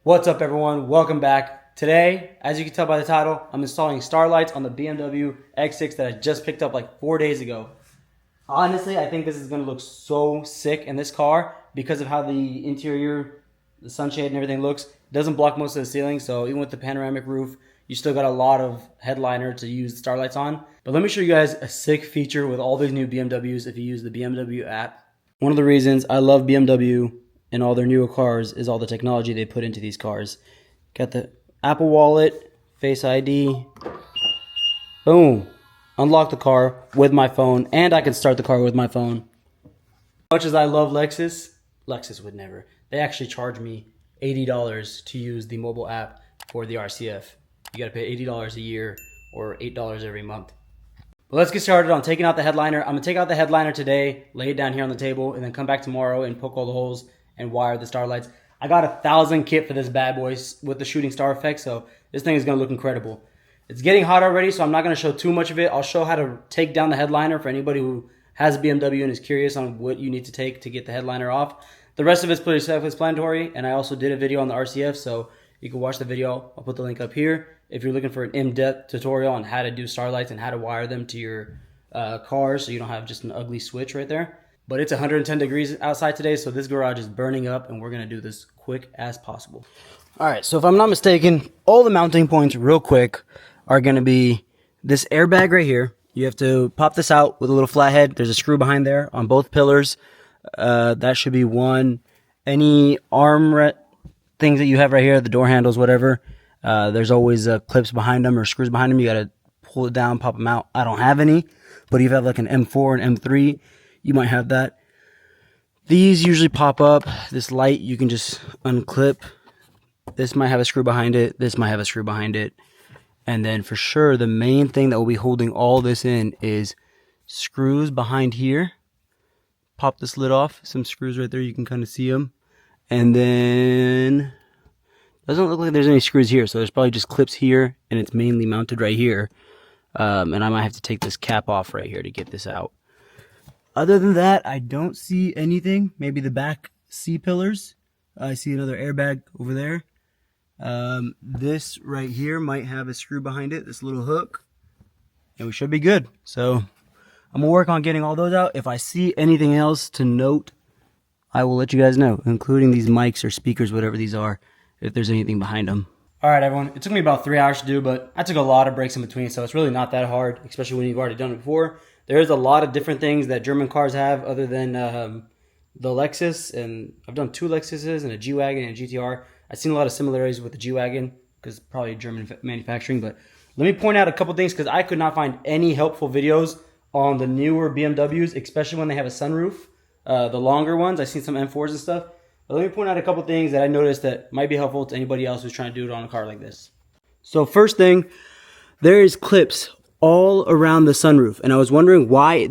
What's up, everyone? Welcome back. Today, as you can tell by the title, I'm installing Starlights on the BMW X6 that I just picked up like 4 days ago. Honestly, I think this is going to look so sick in this car because of how the interior, the sunshade and everything looks. It doesn't block most of the ceiling, so even with the panoramic roof, you still got a lot of headliner to use Starlights on. But let me show you guys a sick feature with all these new BMWs if you use the BMW app. One of the reasons I love BMW and all their newer cars is all the technology they put into these cars. Got the Apple Wallet, Face ID, boom. Unlock the car with my phone, and I can start the car with my phone. As much as I love Lexus would never. They actually charge me $80 to use the mobile app for the RCF. You gotta pay $80 a year or $8 every month. But let's get started on taking out the headliner. I'm gonna take out the headliner today, lay it down here on the table, and then come back tomorrow and poke all the holes and wire the Starlights. I got 1,000 kit for this bad boy with the shooting star effect, so this thing is gonna look incredible. It's getting hot already, so I'm not gonna show too much of it. I'll show how to take down the headliner for anybody who has a BMW and is curious on what you need to take to get the headliner off. The rest of it's pretty self-explanatory, and I also did a video on the RCF, so you can watch the video. I'll put the link up here if you're looking for an in-depth tutorial on how to do Starlights and how to wire them to your car so you don't have just an ugly switch right there. But it's 110 degrees outside today, so this garage is burning up, and we're going to do this quick as possible. All right, so if I'm not mistaken, all the mounting points real quick are going to be this airbag right here. You have to pop this out with a little flathead. There's a screw behind there on both pillars. That should be one. Any arm things that you have right here, the door handles, whatever, there's always clips behind them or screws behind them. You got to pull it down, pop them out. I don't have any, but if you have like an M4 and M3, you might have that. These usually pop up. This light you can just unclip. This might have a screw behind it. This might have a screw behind it. And then for sure, the main thing that will be holding all this in is screws behind here. Pop this lid off. Some screws right there. You can kind of see them. And then doesn't look like there's any screws here. So there's probably just clips here, and it's mainly mounted right here. And I might have to take this cap off right here to get this out. Other than that, I don't see anything. Maybe the back C-pillars. I see another airbag over there. This right here might have a screw behind it, this little hook. And we should be good. So I'm going to work on getting all those out. If I see anything else to note, I will let you guys know, including these mics or speakers, whatever these are, if there's anything behind them. All right, everyone. It took me about 3 hours to do, but I took a lot of breaks in between, so it's really not that hard, especially when you've already done it before. There's a lot of different things that German cars have other than the Lexus, and I've done 2 Lexuses and a G-Wagon and a GTR. I've seen a lot of similarities with the G-Wagon because probably German manufacturing, but let me point out a couple things because I could not find any helpful videos on the newer BMWs, especially when they have a sunroof. The longer ones, I've seen some M4s and stuff. But let me point out a couple things that I noticed that might be helpful to anybody else who's trying to do it on a car like this. So first thing, there is clips all around the sunroof, and I was wondering why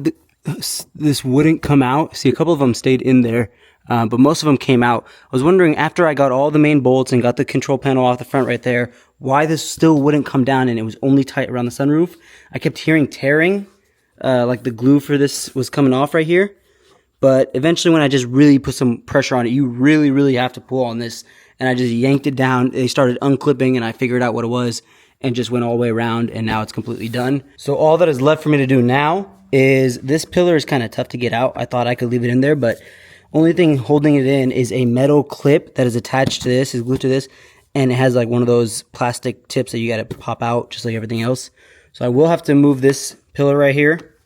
this wouldn't come out. See, a couple of them stayed in there, but most of them came out. I was wondering, after I got all the main bolts and got the control panel off the front right there, why this still wouldn't come down and it was only tight around the sunroof. I kept hearing tearing, like the glue for this was coming off right here. But eventually when I just really put some pressure on it, you really, really have to pull on this. And I just yanked it down. They started unclipping and I figured out what it was and just went all the way around, and now it's completely done. So all that is left for me to do now is this pillar is kind of tough to get out. I thought I could leave it in there, but only thing holding it in is a metal clip that is attached to this, is glued to this, and it has like one of those plastic tips that you got to pop out just like everything else. So I will have to move this pillar right here,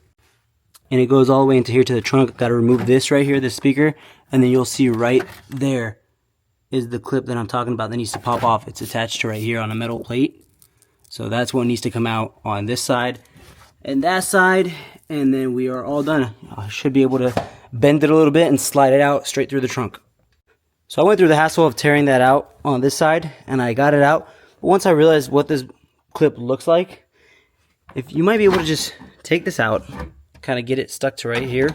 and it goes all the way into here to the trunk. Got to remove this right here, this speaker, and then you'll see right there is the clip that I'm talking about that needs to pop off. It's attached to right here on a metal plate. So that's what needs to come out on this side and that side, and then we are all done. I should be able to bend it a little bit and slide it out straight through the trunk. So I went through the hassle of tearing that out on this side, and I got it out. But once I realized what this clip looks like, if you might be able to just take this out, kind of get it stuck to right here,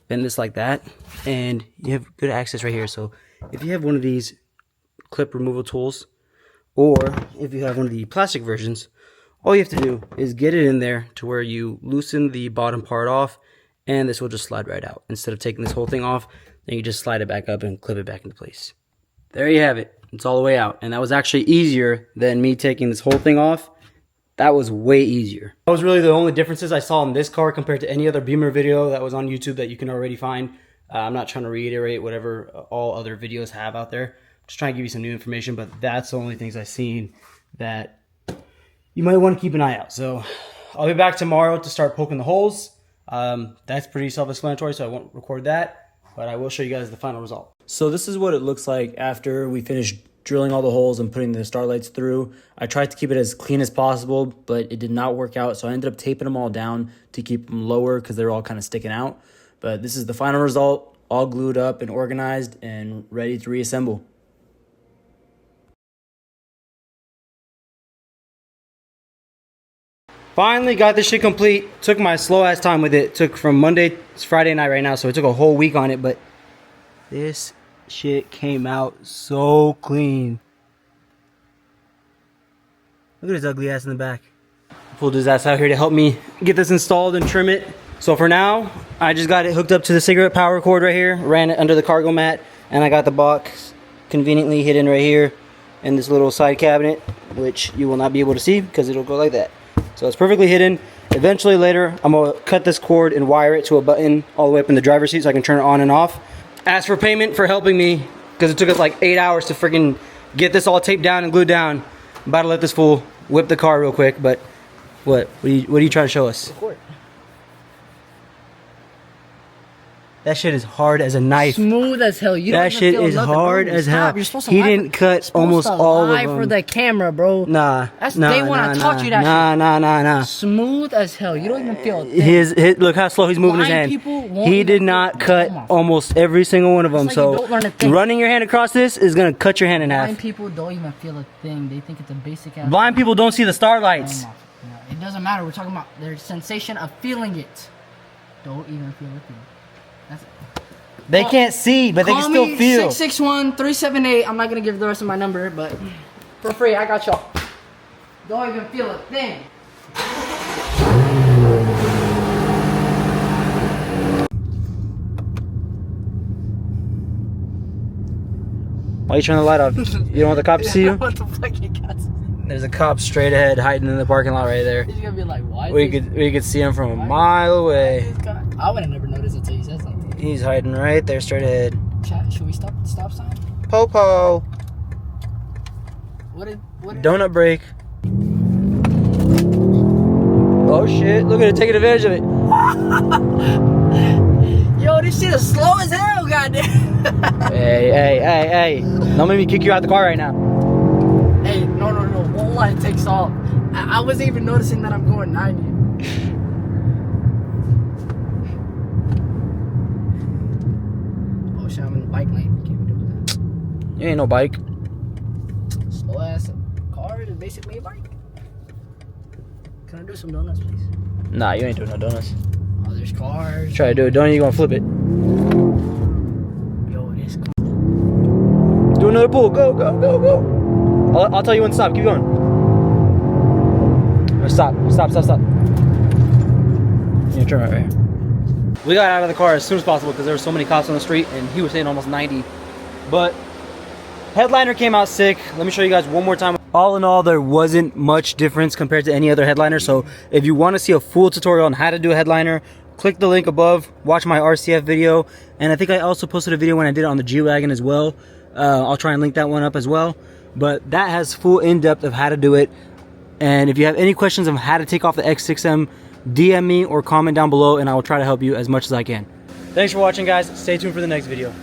bend this like that, and you have good access right here. So if you have one of these clip removal tools, or if you have one of the plastic versions, all you have to do is get it in there to where you loosen the bottom part off, and this will just slide right out. Instead of taking this whole thing off, then you just slide it back up and clip it back into place. there you have it. It's all the way out. And that was actually easier than me taking this whole thing off. That was way easier. That was really the only differences I saw in this car compared to any other Beamer video that was on YouTube that you can already find. I'm not trying to reiterate whatever all other videos have out there. I'm just trying to give you some new information, but that's the only things I've seen that you might want to keep an eye out. So I'll be back tomorrow to start poking the holes. That's pretty self-explanatory, so I won't record that, but I will show you guys the final result. So this is what it looks like after we finish drilling all the holes and putting the Starlights through. I tried to keep it as clean as possible, but it did not work out, so I ended up taping them all down to keep them lower because they're all kind of sticking out. But this is the final result, all glued up and organized and ready to reassemble. Finally got this shit complete. Took my slow ass time with it. Took from Monday, it's Friday night right now, so it took a whole week on it, but this shit came out so clean. Look at his ugly ass in the back. Pulled his ass out here to help me get this installed and trim it. So for now, I just got it hooked up to the cigarette power cord right here, ran it under the cargo mat, and I got the box conveniently hidden right here in this little side cabinet, which you will not be able to see because it'll go like that. So it's perfectly hidden. Eventually later, I'm gonna cut this cord and wire it to a button all the way up in the driver's seat so I can turn it on and off. Ask for payment for helping me because it took us like 8 hours to freaking get this all taped down and glued down. I'm about to let this fool whip the car real quick, but what are you trying to show us? Record. That shit is hard as a knife. Smooth as hell. You don't that shit is nothing, hard bro. as Stop. hell. You're supposed to he lie didn't cut almost all of them. For the camera, bro. Nah. That's day one. I taught you that shit. Nah. Smooth as hell. You don't even feel it. His look how slow he's moving his hand. He did not cut almost every single one of them. So running your hand across this is gonna cut your hand in half. Blind people don't even feel a thing. They think it's a basic ass. Blind people don't see the Starlights. It doesn't matter. We're talking about their sensation of feeling it. Don't even feel a thing. That's it. They can't see, but they can still feel. 661-378. I'm not gonna give the rest of my number, but for free, I got y'all. Don't even feel a thing. Why are you turning the light off? You don't want the cops to see you? What the fuck you got? There's a cop straight ahead hiding in the parking lot right there. He's gonna be like, why? We could see him from a mile away. I would have never noticed until you said something. He's hiding right there, straight ahead. Chat, should we stop at the stop sign? Popo. What did Donut break. Oh shit, look at it taking advantage of it. Yo, this shit is slow as hell, goddamn. Hey. Don't make me kick you out the car right now. Hey, no. One line takes off. I wasn't even noticing that I'm going 90. I'm in the bike lane. Can't be doing that. You ain't no bike. Slow ass car is basically a bike. Can I do some donuts, please? Nah, you ain't doing no donuts. Oh, there's cars. Try to do a donut, you gonna flip it. Yo, this car. Do another pull. Go. I'll tell you when to stop. Keep going. Stop. You turn right here. We got out of the car as soon as possible because there were so many cops on the street and he was saying almost 90. But headliner came out sick. Let me show you guys one more time. All in all, there wasn't much difference compared to any other headliner. So if you want to see a full tutorial on how to do a headliner, click the link above, watch my RCF video. And I think I also posted a video when I did it on the G-Wagon as well. I'll try and link that one up as well. But that has full in-depth of how to do it. And if you have any questions on how to take off the X6M, DM me or comment down below and I will try to help you as much as I can. Thanks for watching, guys. Stay tuned for the next video.